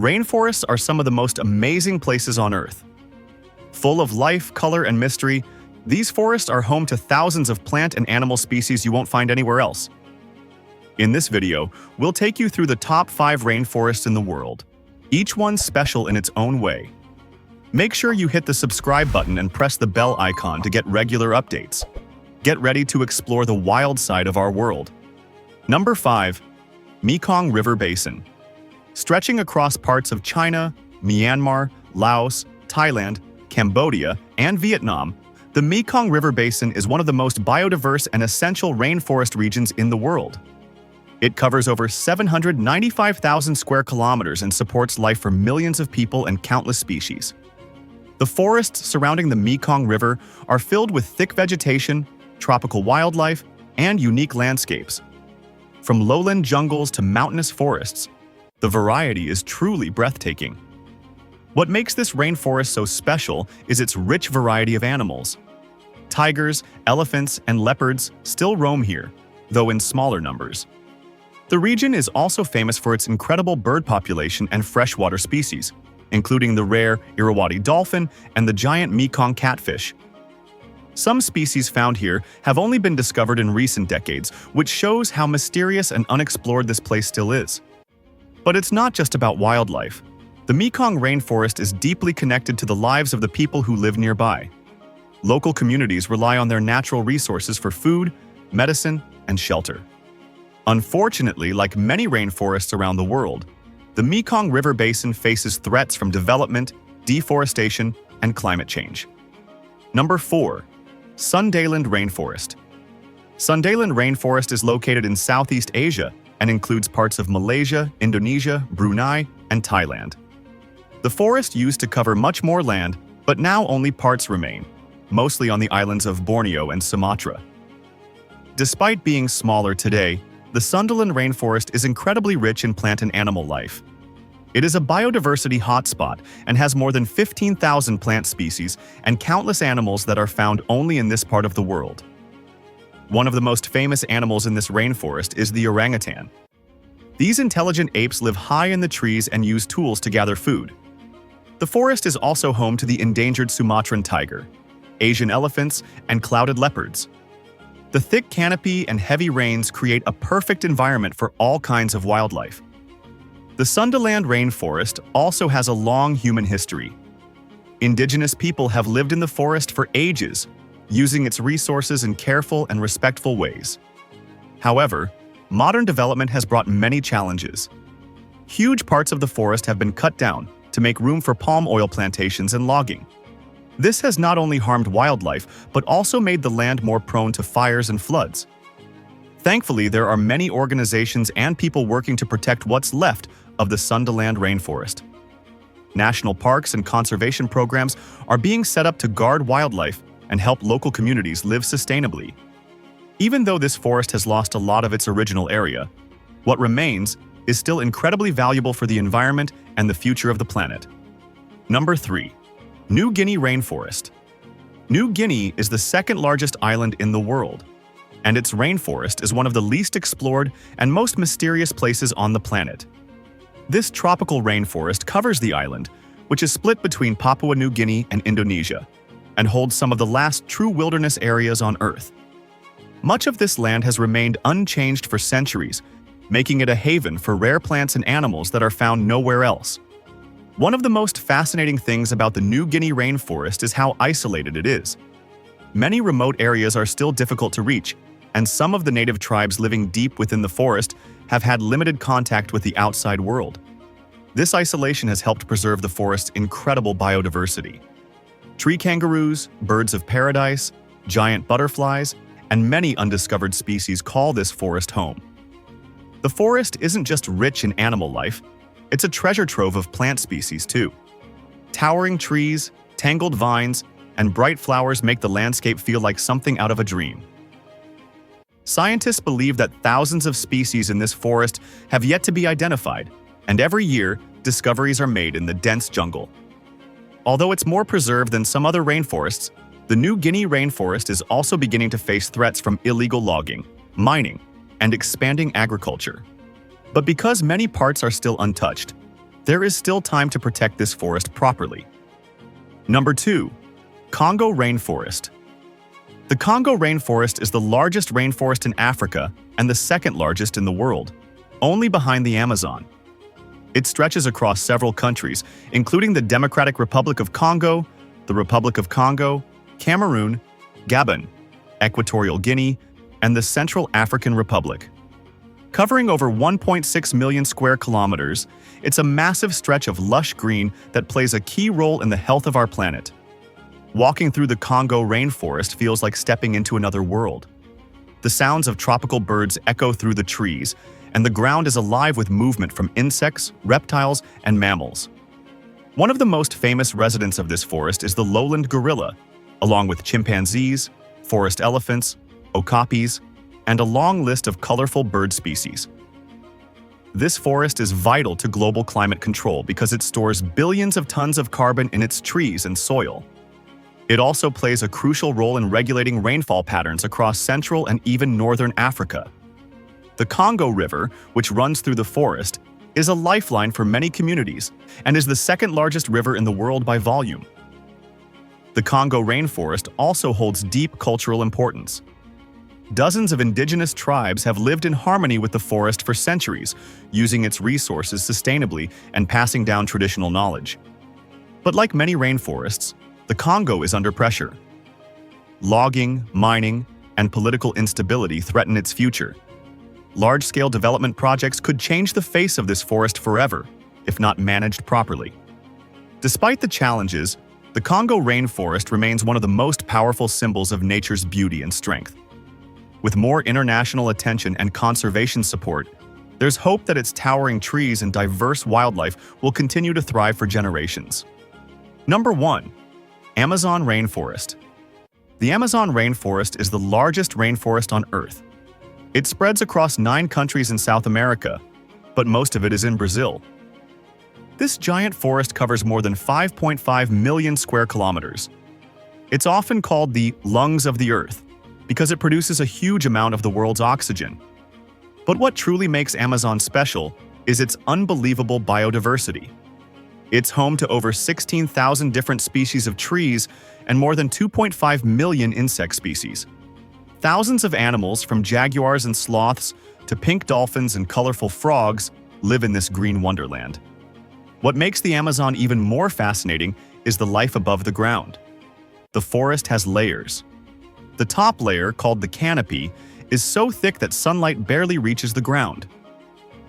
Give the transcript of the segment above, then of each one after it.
Rainforests are some of the most amazing places on Earth. Full of life, color, and mystery, these forests are home to thousands of plant and animal species you won't find anywhere else. In this video, we'll take you through the top 5 rainforests in the world, each one special in its own way. Make sure you hit the subscribe button and press the bell icon to get regular updates. Get ready to explore the wild side of our world. Number 5. Mekong River Basin. Stretching across parts of China, Myanmar, Laos, Thailand, Cambodia, and Vietnam, the Mekong River Basin is one of the most biodiverse and essential rainforest regions in the world. It covers over 795,000 square kilometers and supports life for millions of people and countless species. The forests surrounding the Mekong River are filled with thick vegetation, tropical wildlife, and unique landscapes. From lowland jungles to mountainous forests, the variety is truly breathtaking. What makes this rainforest so special is its rich variety of animals. Tigers, elephants, and leopards still roam here, though in smaller numbers. The region is also famous for its incredible bird population and freshwater species, including the rare Irrawaddy dolphin and the giant Mekong catfish. Some species found here have only been discovered in recent decades, which shows how mysterious and unexplored this place still is. But it's not just about wildlife. The Mekong rainforest is deeply connected to the lives of the people who live nearby. Local communities rely on their natural resources for food, medicine, and shelter. Unfortunately, like many rainforests around the world, the Mekong River Basin faces threats from development, deforestation, and climate change. Number 4. Sundaland Rainforest. Sundaland Rainforest is located in Southeast Asia and includes parts of Malaysia, Indonesia, Brunei, and Thailand. The forest used to cover much more land, but now only parts remain, mostly on the islands of Borneo and Sumatra. Despite being smaller today, the Sundaland Rainforest is incredibly rich in plant and animal life. It is a biodiversity hotspot and has more than 15,000 plant species and countless animals that are found only in this part of the world. One of the most famous animals in this rainforest is the orangutan. These intelligent apes live high in the trees and use tools to gather food. The forest is also home to the endangered Sumatran tiger, Asian elephants, and clouded leopards. The thick canopy and heavy rains create a perfect environment for all kinds of wildlife. The Sundaland Rainforest also has a long human history. Indigenous people have lived in the forest for ages, using its resources in careful and respectful ways. However, modern development has brought many challenges. Huge parts of the forest have been cut down to make room for palm oil plantations and logging. This has not only harmed wildlife, but also made the land more prone to fires and floods. Thankfully, there are many organizations and people working to protect what's left of the Sundaland Rainforest. National parks and conservation programs are being set up to guard wildlife and help local communities live sustainably. Even though this forest has lost a lot of its original area, what remains is still incredibly valuable for the environment and the future of the planet. Number 3. New Guinea Rainforest. New Guinea is the second largest island in the world, and its rainforest is one of the least explored and most mysterious places on the planet. This tropical rainforest covers the island, which is split between Papua New Guinea and Indonesia, and holds some of the last true wilderness areas on Earth. Much of this land has remained unchanged for centuries, making it a haven for rare plants and animals that are found nowhere else. One of the most fascinating things about the New Guinea rainforest is how isolated it is. Many remote areas are still difficult to reach, and some of the native tribes living deep within the forest have had limited contact with the outside world. This isolation has helped preserve the forest's incredible biodiversity. Tree kangaroos, birds of paradise, giant butterflies, and many undiscovered species call this forest home. The forest isn't just rich in animal life, it's a treasure trove of plant species too. Towering trees, tangled vines, and bright flowers make the landscape feel like something out of a dream. Scientists believe that thousands of species in this forest have yet to be identified, and every year, discoveries are made in the dense jungle. Although it's more preserved than some other rainforests, the New Guinea rainforest is also beginning to face threats from illegal logging, mining, and expanding agriculture. But because many parts are still untouched, there is still time to protect this forest properly. Number 2. Congo rainforest. The Congo rainforest is the largest rainforest in Africa and the second largest in the world, only behind the Amazon. It stretches across several countries, including the Democratic Republic of Congo, the Republic of Congo, Cameroon, Gabon, Equatorial Guinea, and the Central African Republic. Covering over 1.6 million square kilometers, it's a massive stretch of lush green that plays a key role in the health of our planet. Walking through the Congo rainforest feels like stepping into another world. The sounds of tropical birds echo through the trees, and the ground is alive with movement from insects, reptiles, and mammals. One of the most famous residents of this forest is the lowland gorilla, along with chimpanzees, forest elephants, okapis, and a long list of colorful bird species. This forest is vital to global climate control because it stores billions of tons of carbon in its trees and soil. It also plays a crucial role in regulating rainfall patterns across Central and even Northern Africa. The Congo River, which runs through the forest, is a lifeline for many communities and is the second largest river in the world by volume. The Congo rainforest also holds deep cultural importance. Dozens of indigenous tribes have lived in harmony with the forest for centuries, using its resources sustainably and passing down traditional knowledge. But like many rainforests, the Congo is under pressure. Logging, mining, and political instability threaten its future. Large-scale development projects could change the face of this forest forever, if not managed properly. Despite the challenges, the Congo rainforest remains one of the most powerful symbols of nature's beauty and strength. With more international attention and conservation support, there's hope that its towering trees and diverse wildlife will continue to thrive for generations. Number 1. Amazon rainforest. The Amazon rainforest is the largest rainforest on Earth. It spreads across 9 countries in South America, but most of it is in Brazil. This giant forest covers more than 5.5 million square kilometers. It's often called the lungs of the Earth because it produces a huge amount of the world's oxygen. But what truly makes Amazon special is its unbelievable biodiversity. It's home to over 16,000 different species of trees and more than 2.5 million insect species. Thousands of animals, from jaguars and sloths to pink dolphins and colorful frogs, live in this green wonderland. What makes the Amazon even more fascinating is the life above the ground. The forest has layers. The top layer, called the canopy, is so thick that sunlight barely reaches the ground.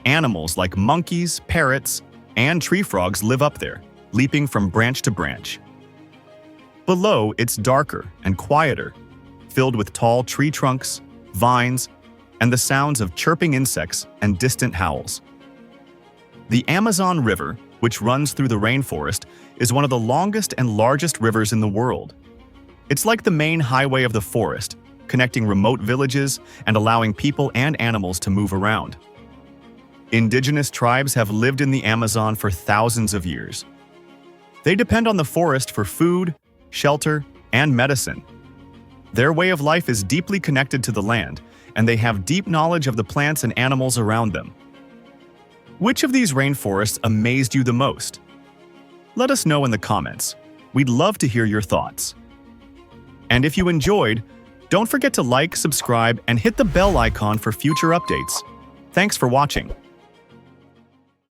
Animals like monkeys, parrots, and tree frogs live up there, leaping from branch to branch. Below, it's darker and quieter, filled with tall tree trunks, vines, and the sounds of chirping insects and distant howls. The Amazon River, which runs through the rainforest, is one of the longest and largest rivers in the world. It's like the main highway of the forest, connecting remote villages and allowing people and animals to move around. Indigenous tribes have lived in the Amazon for thousands of years. They depend on the forest for food, shelter, and medicine. Their way of life is deeply connected to the land, and they have deep knowledge of the plants and animals around them. Which of these rainforests amazed you the most? Let us know in the comments. We'd love to hear your thoughts. And if you enjoyed, don't forget to like, subscribe, and hit the bell icon for future updates. Thanks for watching.